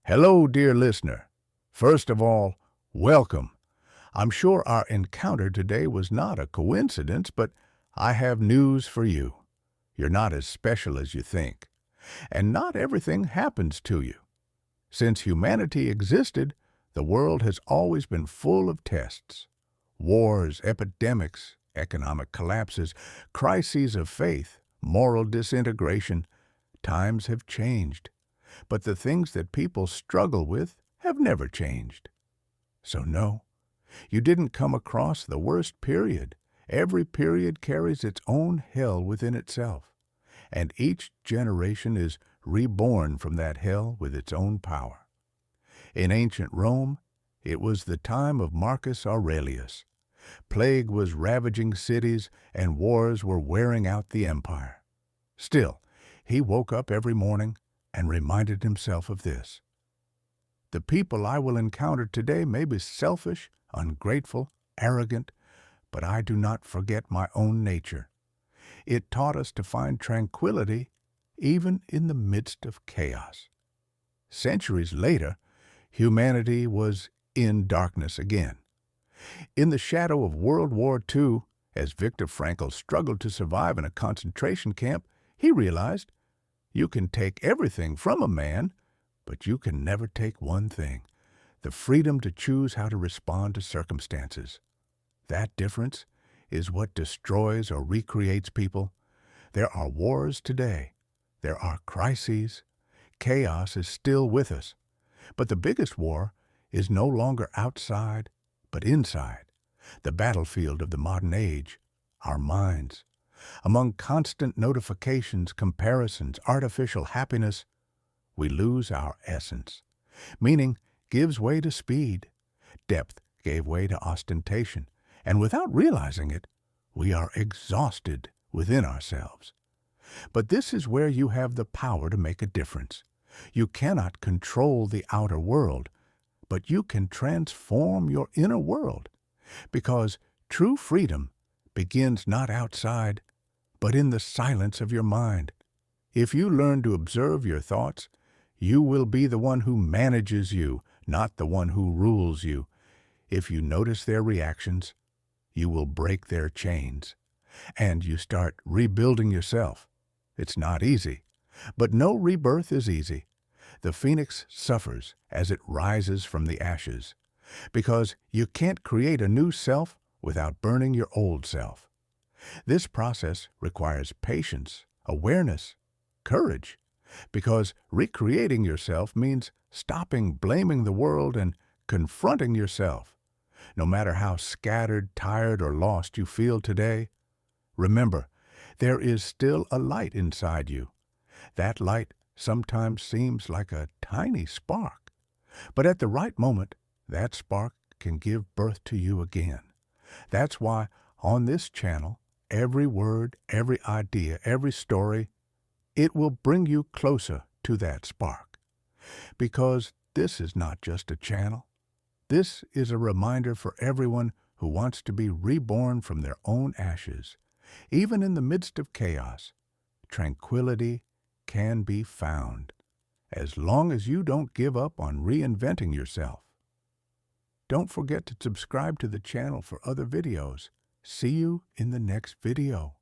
Hello, dear listener. First of all, welcome. I'm sure our encounter today was not a coincidence, but I have news for you. You're not as special as you think, and not everything happens to you. Since humanity existed, the world has always been full of tests. Wars, epidemics, economic collapses, crises of faith, moral disintegration. Times have changed, but the things that people struggle with have never changed. So no, you didn't come across the worst period. Every period carries its own hell within itself, and each generation is reborn from that hell with its own power. In ancient Rome, it was the time of Marcus Aurelius. Plague was ravaging cities, and wars were wearing out the empire. Still, he woke up every morning and reminded himself of this: the people I will encounter today may be selfish, ungrateful, arrogant, but I do not forget my own nature. It taught us to find tranquility even in the midst of chaos. Centuries later, humanity was in darkness again. In the shadow of World War II, as Viktor Frankl struggled to survive in a concentration camp, he realized you can take everything from a man, but you can never take one thing: the freedom to choose how to respond to circumstances. That difference is what destroys or recreates people. There are wars today. There are crises. Chaos is still with us. But the biggest war is no longer outside, but inside. The battlefield of the modern age, our minds. Among constant notifications, comparisons, artificial happiness, we lose our essence. Meaning gives way to speed. Depth gave way to ostentation. And without realizing it, we are exhausted within ourselves. But this is where you have the power to make a difference. You cannot control the outer world, but you can transform your inner world. Because true freedom begins not outside, but in the silence of your mind. If you learn to observe your thoughts, you will be the one who manages you, not the one who rules you. If you notice their reactions, you will break their chains, and you start rebuilding yourself. It's not easy, but no rebirth is easy. The phoenix suffers as it rises from the ashes, because you can't create a new self without burning your old self. This process requires patience, awareness, courage, because recreating yourself means stopping blaming the world and confronting yourself. No matter how scattered, tired, or lost you feel today, remember, there is still a light inside you. That light sometimes seems like a tiny spark, but at the right moment, that spark can give birth to you again. That's why on this channel, every word, every idea, every story, it will bring you closer to that spark. Because this is not just a channel. This is a reminder for everyone who wants to be reborn from their own ashes. Even in the midst of chaos, tranquility can be found, as long as you don't give up on reinventing yourself. Don't forget to subscribe to the channel for other videos. See you in the next video.